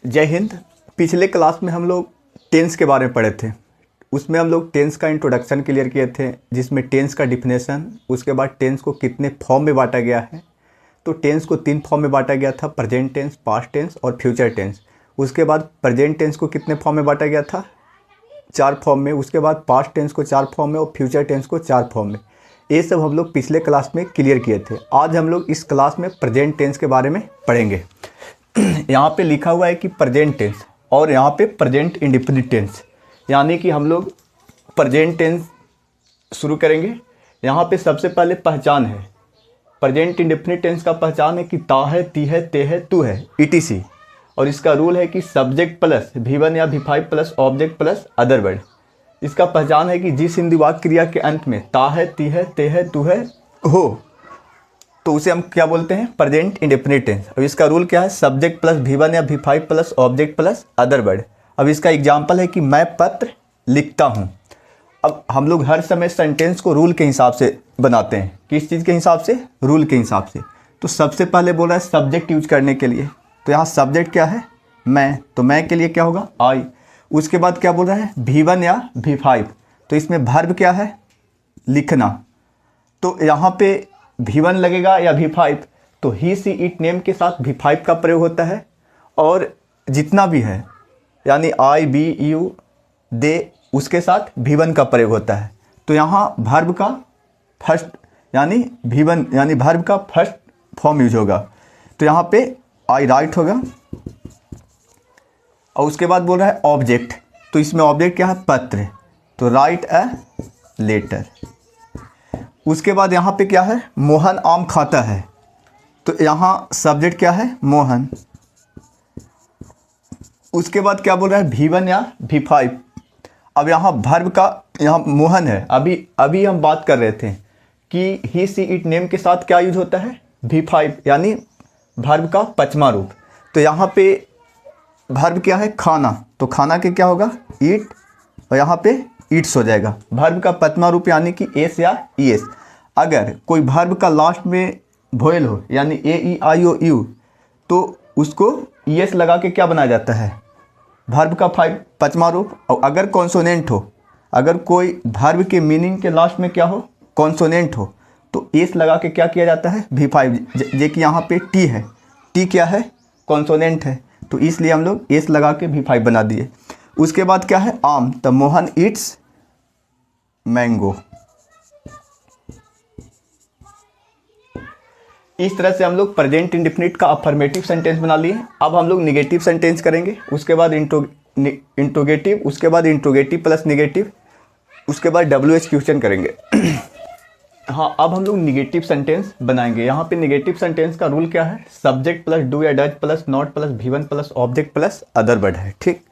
जय हिंद। पिछले क्लास में हम लोग टेंस के बारे में पढ़े थे। उसमें हम लोग टेंस का इंट्रोडक्शन क्लियर किए थे, जिसमें टेंस का डिफिनेशन, उसके बाद टेंस को कितने फॉर्म में बांटा गया है। तो टेंस को 3 फॉर्म में बांटा गया था, प्रेजेंट टेंस, पास्ट टेंस और फ्यूचर टेंस। उसके बाद प्रेजेंट टेंस को कितने फॉर्म में बांटा गया था, 4 फॉर्म में। उसके बाद पास्ट टेंस को 4 फॉर्म में और फ्यूचर टेंस को 4 फॉर्म में। ये सब हम लोग पिछले क्लास में क्लियर किए थे। आज हम लोग इस क्लास में प्रेजेंट टेंस के बारे में पढ़ेंगे। यहाँ पे लिखा हुआ है कि प्रेजेंट टेंस, और यहाँ पे प्रेजेंट इंडेफिनिट टेंस, यानी कि हम लोग प्रेजेंट टेंस शुरू करेंगे। यहाँ पे सबसे पहले पहचान है। प्रेजेंट इंडेफिनिट टेंस का पहचान है कि ता है, ती है, ते है, तू है, etc। और इसका रूल है कि सब्जेक्ट प्लस V1 या V5 plus object plus other word. इसका पहचान है कि जिस हिंदी वाक्य क्रिया के अंत में ता है, ती है, ते है, तू है हो, तो उसे हम क्या बोलते हैं, प्रेजेंट इंडेफिनिट टेंस। अब इसका रूल क्या है, सब्जेक्ट प्लस V1 या V5 plus object plus other word. अब इसका एग्जाम्पल है कि मैं पत्र लिखता हूँ। अब हम लोग हर समय सेंटेंस को रूल के हिसाब से बनाते हैं। किस चीज़ के हिसाब से, रूल के हिसाब से। तो सबसे पहले बोल रहा है सब्जेक्ट यूज करने के लिए, तो यहाँ सब्जेक्ट क्या है, मैं, तो मैं के लिए क्या होगा, आई। उसके बाद क्या बोल रहा है, V1 या V5, तो इसमें वर्ब क्या है, लिखना। तो यहाँ पे V1 लगेगा या V5, तो ही, सी, इट, नेम के साथ V5 का प्रयोग होता है। और जितना भी है यानी आई, बी, यू, दे, उसके साथ V1 का प्रयोग होता है। तो यहाँ वर्ब का फर्स्ट यानी V1 यानी वर्ब का फर्स्ट फॉर्म यूज होगा। तो यहाँ पे आई राइट होगा। और उसके बाद बोल रहा है ऑब्जेक्ट, तो इसमें ऑब्जेक्ट क्या है, पत्र, तो राइट अ लेटर। उसके बाद यहाँ पे क्या है, मोहन आम खाता है, तो यहाँ सब्जेक्ट क्या है, मोहन। उसके बाद क्या बोल रहा है, V1 या V5। अब यहाँ वर्ब का, यहाँ मोहन है। अभी हम बात कर रहे थे कि ही, सी, इट, नेम के साथ क्या यूज होता है, V5 यानी वर्ब का 5वां रूप। तो यहाँ पे वर्ब क्या है, खाना, तो खाना के क्या होगा, ईट, और यहाँ पे ईट्स हो जाएगा। वर्ब का 5वां रूप यानी कि एस या ईएस। अगर कोई वर्ब का लास्ट में वोएल हो यानी ए, ई, आई, ओ, यू, तो उसको ईएस लगा के क्या बनाया जाता है, वर्ब का 5वां रूप। और अगर कॉन्सोनेंट हो, अगर कोई वर्ब के मीनिंग के लास्ट में क्या हो, कॉन्सोनेंट हो, तो एस लगा के क्या किया जाता है, V5। जे कि यहाँ पे टी है, टी क्या है, कॉन्सोनेंट है, तो इसलिए हम लोग एस लगा के V5 बना दिए। उसके बाद क्या है, आम, तो मोहन ईट्स मैंगो। इस तरह से हम लोग प्रेजेंट इंडेफिनिट का अफर्मेटिव सेंटेंस बना लिए। अब हम लोग निगेटिव सेंटेंस करेंगे। उसके बाद इंट्रोगेटिव, उसके बाद इंट्रोगेटिव प्लस निगेटिव, उसके बाद WH क्वेश्चन करेंगे। हाँ, अब हम लोग निगेटिव सेंटेंस बनाएंगे। यहाँ पे निगेटिव सेंटेंस का रूल क्या है, सब्जेक्ट प्लस डू या does plus not plus V1 plus object plus other word है, ठीक।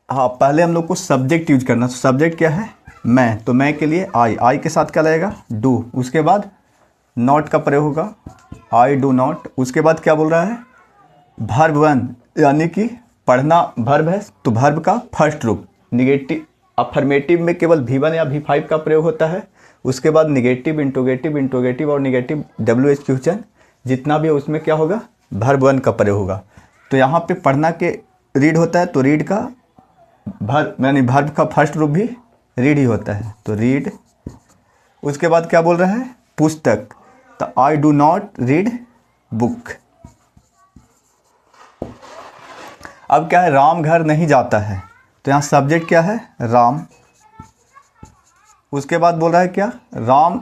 हाँ, पहले हम लोग को सब्जेक्ट यूज करना। तो सब्जेक्ट क्या है, मैं, तो मैं के लिए आई के साथ क्या लगेगा, डू। उसके बाद नॉट का प्रयोग होगा, आई डू नॉट। उसके बाद क्या बोल रहा है, वर्ब 1 यानी कि पढ़ना वर्ब है, तो वर्ब का फर्स्ट रूप। निगेटिव अफर्मेटिव में केवल V1 या V5 का प्रयोग होता है। उसके बाद निगेटिव, इंट्रोगेटिव और निगेटिव WH क्वेश्चन जितना भी है उसमें क्या होगा, वर्ब 1 का प्रयोग होगा। तो यहाँ पे पढ़ना के रीड होता है, तो रीड का वर्ब यानी वर्ब का फर्स्ट रूप भी रीड ही होता है, तो रीड। उसके बाद क्या बोल रहा है, पुस्तक, तो I do not read book. अब क्या है, राम घर नहीं जाता है, तो यहाँ सब्जेक्ट क्या है, राम। उसके बाद बोल रहा है क्या, राम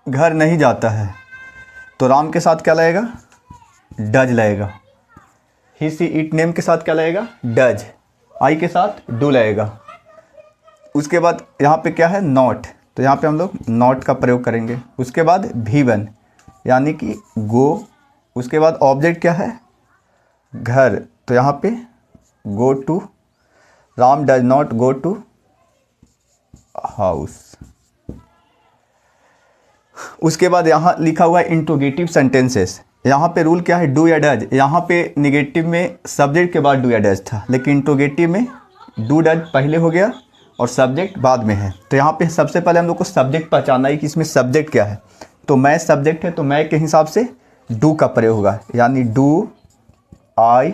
घर नहीं जाता है, तो राम के साथ क्या लगेगा, डज लगेगा। ही, सी, इट, नेम के साथ क्या लगेगा, डज। आई के साथ डू लगेगा। उसके बाद यहाँ पे क्या है, नॉट, तो यहाँ पे हम लोग नॉट का प्रयोग करेंगे। उसके बाद V1 यानी कि गो। उसके बाद ऑब्जेक्ट क्या है, घर, तो यहाँ पे go to. Ram does not go to house. उसके बाद यहाँ लिखा हुआ है इंट्रोगेटिव सेंटेंसेस। यहाँ पे रूल क्या है, डू या डज। यहाँ पे निगेटिव में सब्जेक्ट के बाद डू या डज था, लेकिन इंट्रोगेटिव में डू डज पहले हो गया और सब्जेक्ट बाद में है। तो यहाँ पे सबसे पहले हम लोग को सब्जेक्ट पहचानना है कि इसमें सब्जेक्ट क्या है। तो मैं सब्जेक्ट है, तो मैं के हिसाब से डू का प्रयोग होगा, यानी डू आई,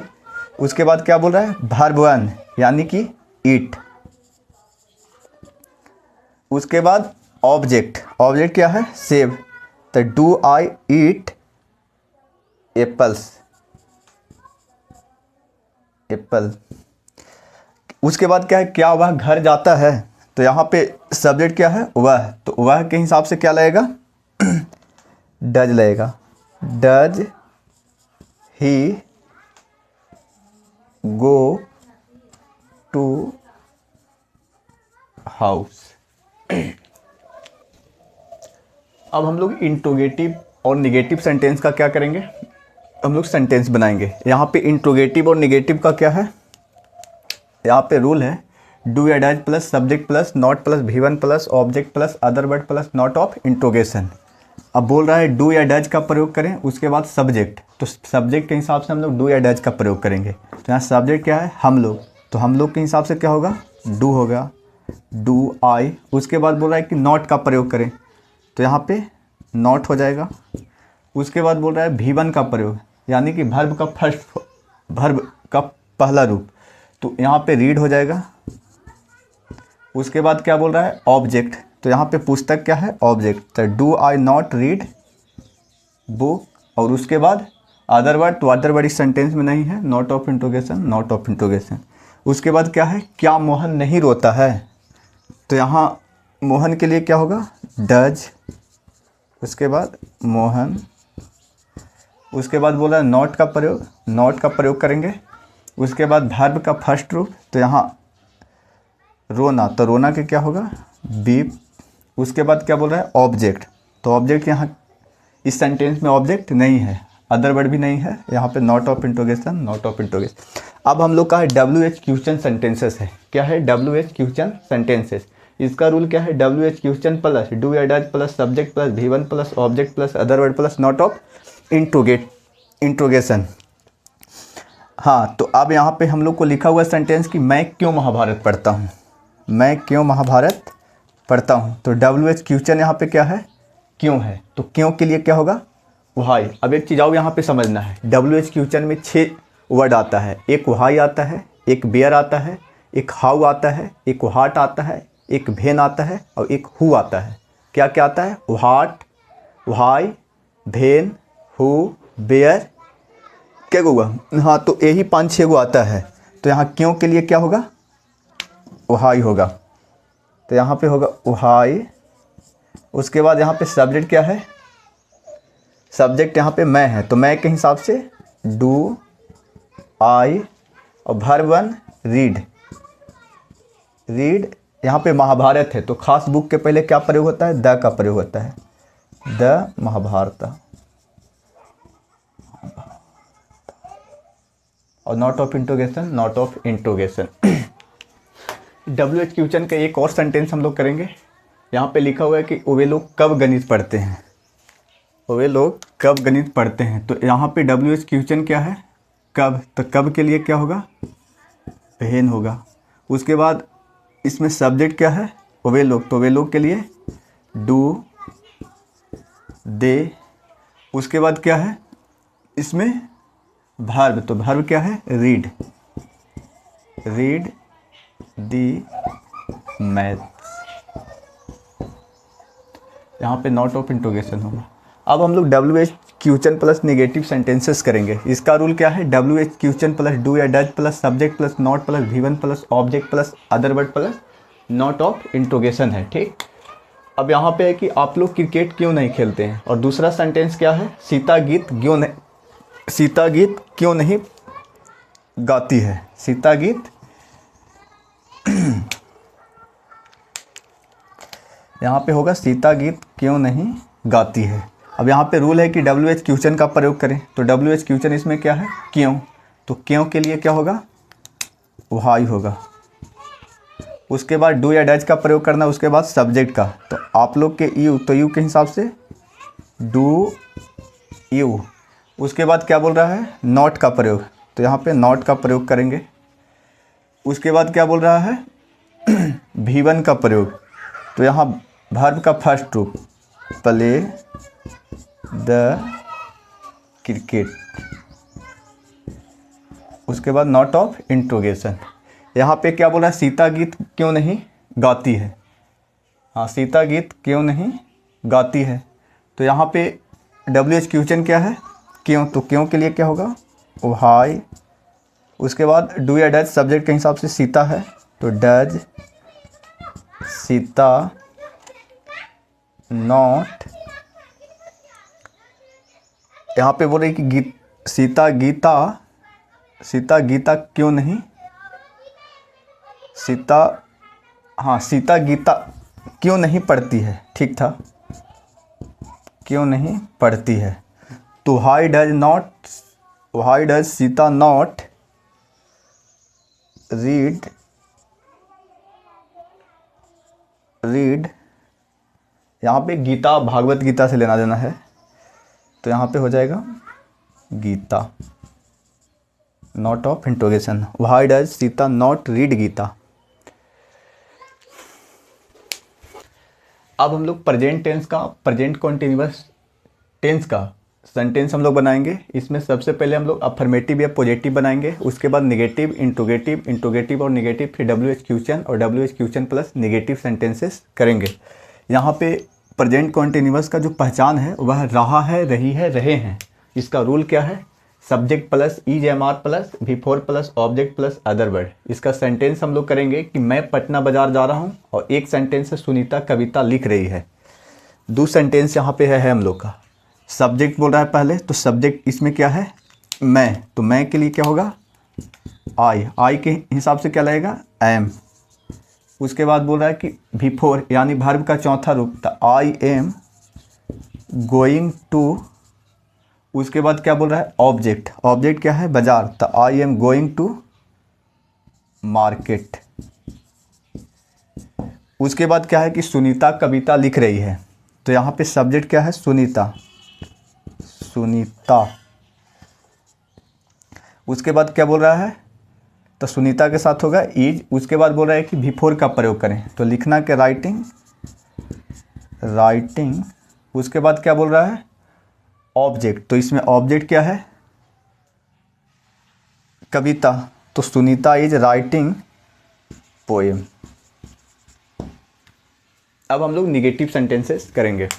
उसके बाद क्या बोल रहा है, वर्ब 1 यानी कि ईट। उसके बाद ऑब्जेक्ट, ऑब्जेक्ट क्या है, सेब, तो do I eat apples, Apple. उसके बाद क्या है, क्या वह घर जाता है, तो यहाँ पे सब्जेक्ट क्या है, वह, तो वह के हिसाब से क्या लगेगा, डज लगेगा, does he go to house. अब हम लोग इंट्रोगेटिव और निगेटिव सेंटेंस का क्या करेंगे, हम लोग सेंटेंस बनाएंगे। यहाँ पे इंट्रोगेटिव और निगेटिव का क्या है, यहाँ पे रूल है डू या does plus subject plus not plus V1 plus object plus other word plus not of interrogation. अब बोल रहा है डू या डैज का प्रयोग करें, उसके बाद सब्जेक्ट, तो सब्जेक्ट के हिसाब से हम लोग डू या डैज का प्रयोग करेंगे। तो यहाँ सब्जेक्ट क्या है, हम लोग, तो हम लोग के हिसाब से क्या होगा, डू होगा, डू आई। उसके बाद बोल रहा है कि नॉट का प्रयोग करें, तो यहाँ पे नॉट हो जाएगा। उसके बाद बोल रहा है V1 का प्रयोग, यानी कि वर्ब का फर्स्ट, वर्ब का पहला रूप, तो यहाँ पे रीड हो जाएगा। उसके बाद क्या बोल रहा है, ऑब्जेक्ट, तो यहाँ पे पुस्तक क्या है, ऑब्जेक्ट, तो do I not read book. और उसके बाद अदर वर्ड, तो अदर वर्ड इस सेंटेंस में नहीं है, not of interrogation, not of interrogation. उसके बाद क्या है, क्या मोहन नहीं रोता है, तो यहाँ मोहन के लिए क्या होगा, डज। उसके बाद मोहन। उसके बाद बोला नॉट का प्रयोग, नॉट का प्रयोग करेंगे। उसके बाद वर्ब का फर्स्ट रूप, तो यहाँ रोना, तो रोना के क्या होगा, बीप। उसके बाद क्या बोल रहा है, ऑब्जेक्ट, तो ऑब्जेक्ट यहाँ इस सेंटेंस में ऑब्जेक्ट नहीं है, अदर वर्ड भी नहीं है, यहाँ पे not of interrogation, not of interrogation. अब हम लोग का है WH क्वेश्चन सेंटेंसेस है, क्या है, WH क्वेश्चन सेंटेंसेस। इसका रूल क्या है, WH क्वेश्चन प्लस डू या does plus subject plus V1 plus object plus other word plus not of interrogation. हाँ, तो अब यहाँ पे हम लोग को लिखा हुआ सेंटेंस कि मैं क्यों महाभारत पढ़ता हूँ, मैं क्यों महाभारत पढ़ता हूँ, तो WH क्वेश्चन यहाँ पे क्या है, क्यों है, तो क्यों के लिए क्या होगा, व्हाई। अब एक चीज़ आओ यहाँ पे समझना है, WH क्वेश्चन में 6 वर्ड आता है, एक व्हाई आता है, एक वेयर आता है, एक हाउ आता है, एक व्हाट आता है, एक व्हेन आता है और एक हु आता है। क्या क्या आता है, what, why, when, who, where, क्या होगा, हाँ, तो यही 5-6 गो आता है। तो यहाँ क्यों के लिए क्या होगा, व्हाई होगा, तो यहाँ पे होगा व्हाई। उसके बाद यहाँ पे सब्जेक्ट क्या है, सब्जेक्ट यहाँ पे मैं है, तो मैं के हिसाब से डू आई, और वर्ब 1 रीड, रीड। यहाँ पे महाभारत है, तो खास बुक के पहले क्या प्रयोग होता है, द का प्रयोग होता है, द महाभारत। और not of interrogation, not of interrogation. WH question का एक और सेंटेंस हम लोग करेंगे। यहाँ पे लिखा हुआ है कि वे लोग कब गणित पढ़ते हैं, वे लोग कब गणित पढ़ते हैं, तो यहाँ पे WH क्वेश्चन क्या है, कब, तो कब के लिए क्या होगा, व्हेन होगा। उसके बाद इसमें सब्जेक्ट क्या है, वे लोग, तो वे लोग के लिए डू, दे। उसके बाद क्या है इसमें वर्ब, तो वर्ब क्या है, रीड, रीड दी मैथ्स। यहाँ पे नॉट ऑफ इंट्रोगेशन होगा। अब हम लोग WH question plus negative sentences करेंगे। इसका रूल क्या है, WH क्वेश्चन प्लस डू या does plus subject plus not plus V1 plus object plus other word plus not of interrogation है, ठीक। अब यहाँ पे है कि आप लोग क्रिकेट क्यों नहीं खेलते हैं, और दूसरा सेंटेंस क्या है, सीता गीत क्यों नहीं, सीता गीत क्यों नहीं गाती है, सीता गीत यहाँ पे होगा सीता गीत क्यों नहीं गाती है। अब यहाँ पे रूल है कि WH क्वेश्चन का प्रयोग करें, तो WH क्वेश्चन इसमें क्या है, क्यों, तो क्यों के लिए क्या होगा, व्हाई होगा। उसके बाद डू या डज का प्रयोग करना, उसके बाद सब्जेक्ट का, तो आप लोग के यू, तो यू के हिसाब से डू यू। उसके बाद क्या बोल रहा है, नॉट का प्रयोग, तो यहाँ पे नॉट का प्रयोग करेंगे। उसके बाद क्या बोल रहा है V1 का प्रयोग, तो यहाँ वर्ब का फर्स्ट रूप, प्ले द क्रिकेट। उसके बाद नॉट ऑफ इंट्रोगेशन। यहाँ पे क्या बोला है, सीता गीत क्यों नहीं गाती है। हाँ, सीता गीत क्यों नहीं गाती है। तो यहाँ पे WH क्वेश्चन क्या है, क्यों। तो क्यों के लिए क्या होगा, व्हाई। उसके बाद डू या डज, सब्जेक्ट के हिसाब से सीता है तो डज सीता नॉट। यहाँ पे बोल रही कि सीता गीता क्यों नहीं, सीता गीता क्यों नहीं पढ़ती है, ठीक था, क्यों नहीं पढ़ती है। तो why does Sita not read यहाँ पे गीता भागवत गीता से लेना देना है, तो यहाँ पे हो जाएगा Gita, not of interrogation. Why does Sita not read Gita. अब हम लोग प्रेजेंट कॉन्टिन्यूअस टेंस का सेंटेंस हम लोग बनाएंगे। इसमें सबसे पहले हम लोग अफर्मेटिव या पॉजिटिव बनाएंगे, उसके बाद नेगेटिव, इंट्रोगेटिव और नेगेटिव, फिर WH क्वेश्चन और WH question plus negative sentences करेंगे। यहाँ पे प्रेजेंट कॉन्टिन्यूअस का जो पहचान है वह रहा है, रही है, रहे हैं। इसका रूल क्या है, subject plus EJMR plus V4 plus object plus other word. इसका सेंटेंस हम लोग करेंगे कि मैं पटना बाजार जा रहा हूँ, और एक सेंटेंस है सुनीता कविता लिख रही है। दो सेंटेंस यहाँ पे है हम लोग का। सब्जेक्ट बोल रहा है पहले, तो सब्जेक्ट इसमें क्या है, मैं। तो मैं के लिए क्या होगा, आई के हिसाब से क्या लगेगा, एम। उसके बाद बोल रहा है कि V4 यानी वर्ब का चौथा रूप, तो आई एम गोइंग टू। उसके बाद क्या बोल रहा है, ऑब्जेक्ट क्या है, बाजार, तो I am going to market. उसके बाद क्या है कि सुनीता कविता लिख रही है, तो यहाँ पे सब्जेक्ट क्या है, सुनीता। उसके बाद क्या बोल रहा है, तो सुनीता के साथ होगा इज। उसके बाद बोल रहा है कि V4 का प्रयोग करें, तो लिखना के राइटिंग। उसके बाद क्या बोल रहा है, ऑब्जेक्ट, तो इसमें ऑब्जेक्ट क्या है, कविता, तो सुनीता इज राइटिंग पोएम। अब हम लोग निगेटिव सेंटेंसेस करेंगे।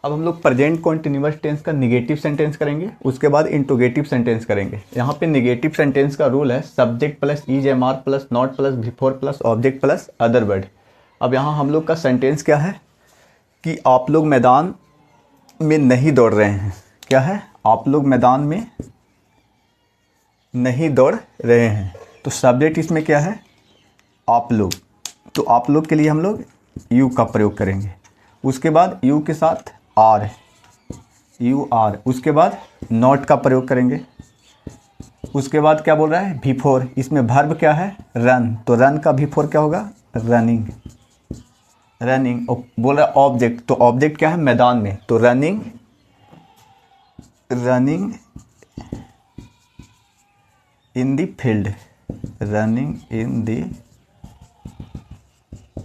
अब हम लोग प्रेजेंट कॉन्टिन्यूअस टेंस का निगेटिव सेंटेंस करेंगे, उसके बाद इंट्रोगेटिव सेंटेंस करेंगे। यहाँ पे निगेटिव सेंटेंस का रूल है subject plus EJMR plus not plus V4 plus object plus other word. अब यहाँ हम लोग का सेंटेंस क्या है कि आप लोग मैदान में नहीं दौड़ रहे हैं। क्या है, आप लोग मैदान में नहीं दौड़ रहे हैं। तो सब्जेक्ट इसमें क्या है, आप लोग, तो आप लोग के लिए हम लोग यू का प्रयोग करेंगे। उसके बाद यू के साथ आर, UR। उसके बाद नॉट का प्रयोग करेंगे। उसके बाद क्या बोल रहा है, V4, इसमें वर्ब क्या है, रन, तो रन का V4 क्या होगा, रनिंग। और बोल रहा है ऑब्जेक्ट, तो ऑब्जेक्ट क्या है, मैदान में, तो रनिंग इन द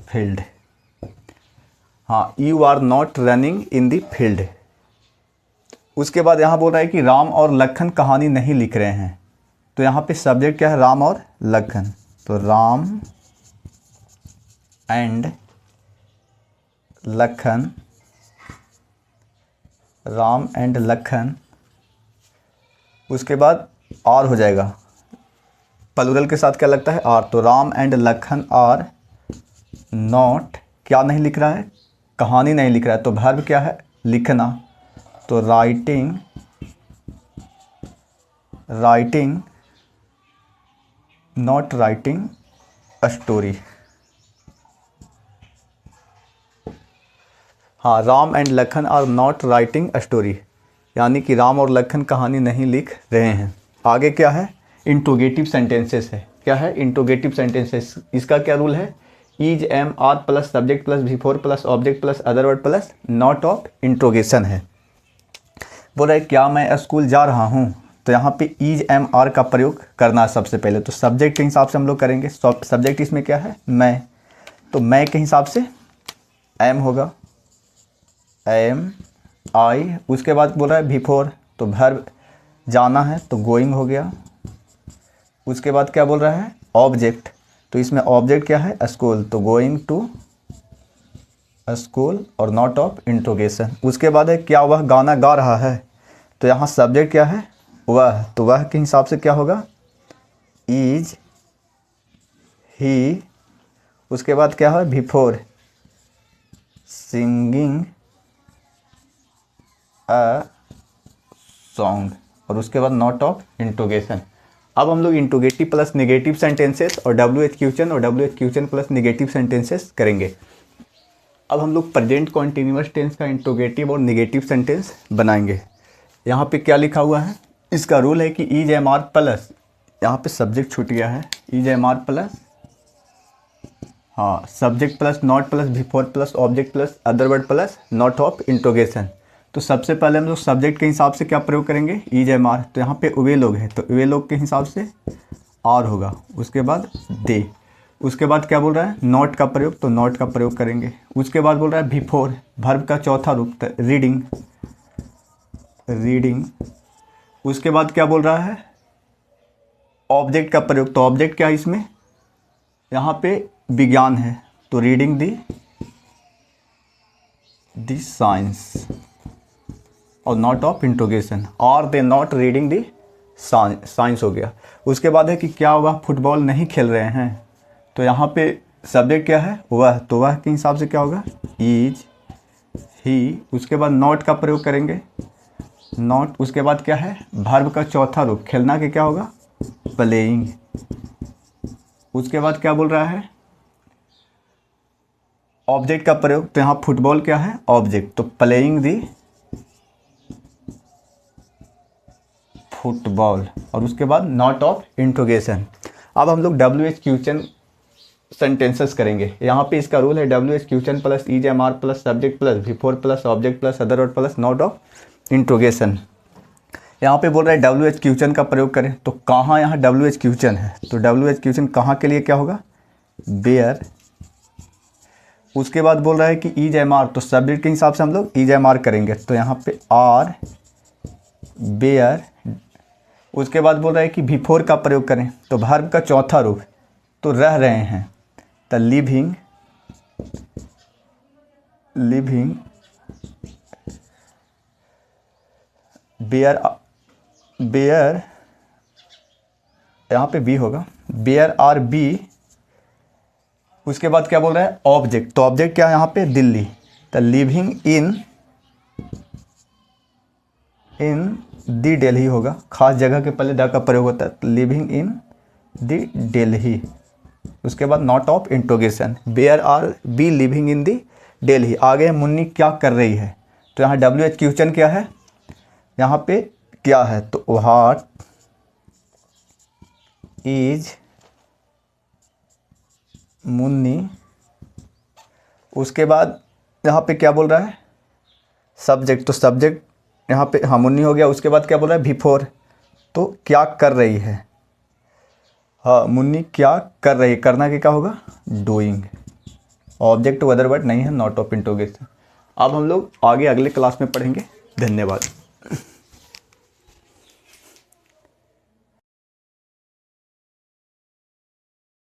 फील्ड, हाँ, you are not running in the field. उसके बाद यहाँ बोल रहा है कि राम और लखन कहानी नहीं लिख रहे हैं, तो यहाँ पे सब्जेक्ट क्या है, राम और लखन, तो राम एंड लखन। उसके बाद आर हो जाएगा, प्लूरल के साथ क्या लगता है, आर, तो Ram and Lakhan are not, क्या नहीं लिख रहा है, कहानी नहीं लिख रहा है, तो वर्ब क्या है, लिखना, तो writing not writing a story. हाँ, Ram and Lakhan are not writing a story, यानी कि राम और लखन कहानी नहीं लिख रहे हैं। आगे क्या है, इंट्रोगेटिव सेंटेंसेस है। क्या है, इंट्रोगेटिव सेंटेंसेस। इसका क्या रूल है, EJMR plus subject plus V4 plus object plus other word plus not of interrogation है। बोल रहा है क्या मैं स्कूल जा रहा हूँ, तो यहाँ पे EJMR का प्रयोग करना है सबसे पहले। तो सब्जेक्ट के हिसाब से हम लोग करेंगे, सब्जेक्ट इसमें क्या है, मैं, तो मैं के हिसाब से एम होगा, एम आई। उसके बाद बोल रहा है V4, तो वर्ब जाना है, तो गोइंग हो गया, उसके बाद क्या बोल रहा है, ऑब्जेक्ट, तो इसमें ऑब्जेक्ट क्या है, स्कूल, तो गोइंग टू स्कूल और नॉट ऑफ इंट्रोगेशन। उसके बाद है क्या वह गाना गा रहा है, तो यहाँ सब्जेक्ट क्या है, वह, तो वह के हिसाब से क्या होगा, इज ही। उसके बाद क्या है, बिफोर सिंगिंग अ सॉन्ग, और उसके बाद नॉट ऑफ इंट्रोगेशन। अब हम लोग इंट्रोगेटिव प्लस नेगेटिव सेंटेंसेस और WH क्वेश्चन और WH question plus negative sentences करेंगे। अब हम लोग प्रेजेंट कॉन्टिन्यूअस टेंस का इंट्रोगेटिव और नेगेटिव सेंटेंस बनाएंगे। यहाँ पे क्या लिखा हुआ है, इसका रूल है कि इज एम आर प्लस, यहाँ पे सब्जेक्ट छूट गया है, इज एम आर प्लस, हाँ, subject plus not plus before plus object plus other word plus not of interrogation. तो सबसे पहले हम लोग सब्जेक्ट के हिसाब से क्या प्रयोग करेंगे, इज एम आर, तो यहाँ पे वे लोग हैं, तो वे लोग के हिसाब से आर होगा। उसके बाद दे, उसके बाद क्या बोल रहा है, नॉट का प्रयोग, तो नॉट का प्रयोग करेंगे। उसके बाद बोल रहा है बिफोर, वर्ब का चौथा रूप, रीडिंग, रीडिंग। उसके बाद क्या बोल रहा है, ऑब्जेक्ट का प्रयोग, तो ऑब्जेक्ट क्या है इसमें, यहाँ पे विज्ञान है, तो रीडिंग दी साइंस, और not of interrogation, are they not reading the science हो गया। उसके बाद है कि क्या वह फुटबॉल नहीं खेल रहे हैं, तो यहाँ पे सब्जेक्ट क्या है, वह, तो वह के हिसाब से क्या होगा, इज ही। उसके बाद नॉट का प्रयोग करेंगे, नॉट। उसके बाद क्या है, वर्ब का चौथा रूप, खेलना के क्या होगा, प्लेइंग। उसके बाद क्या बोल रहा है, ऑब्जेक्ट का प्रयोग, तो यहाँ फुटबॉल क्या है, ऑब्जेक्ट, तो प्लेइंग दी फुटबॉल, और उसके बाद नॉट ऑफ इंट्रोगेशन। अब हम लोग WH क्वेश्चन सेंटेंसेस करेंगे। यहाँ पे इसका रूल है WH question plus is am are plus subject plus before plus object plus other word plus not of interrogation. यहाँ पे बोल रहा है WH क्वेश्चन का प्रयोग करें, तो कहाँ यहाँ WH क्वेश्चन है, तो WH क्वेश्चन कहाँ के लिए क्या होगा, बेयर। उसके बाद बोल रहा है कि इज एम आर, तो सब्जेक्ट के हिसाब से हम लोग इज एम आर करेंगे, तो यहाँ पे आर बेयर। उसके बाद बोल रहा है कि बिफोर का प्रयोग करें, तो वर्ब का चौथा रूप, तो रह रहे हैं, तो लिविंग, लिविंग, बेयर, बेयर, यहाँ पे बी होगा, बेयर आर बी। उसके बाद क्या बोल रहा है, ऑब्जेक्ट, तो ऑब्जेक्ट क्या है यहाँ पे, दिल्ली, तो लिविंग इन दी दिल्ली होगा, खास जगह के पहले द का प्रयोग होता है, तो लिविंग इन दी दिल्ली। उसके बाद not of interrogation, bear are be living in the Delhi. आगे मुन्नी क्या कर रही है, तो यहाँ WH क्वेश्चन क्या है, यहाँ पे क्या है, तो व्हाट इज मुन्नी। उसके बाद यहाँ पे क्या बोल रहा है, सब्जेक्ट, तो सब्जेक्ट यहाँ पे हाँ मुन्नी हो गया। उसके बाद क्या बोल रहा है, बिफोर, तो क्या कर रही है, हाँ मुन्नी क्या कर रही है, करना के क्या होगा, डूइंग, ऑब्जेक्ट अदर वर्ड नहीं है, नॉट ऑफ इंट्रोगेशन। अब हम लोग आगे अगले क्लास में पढ़ेंगे। धन्यवाद।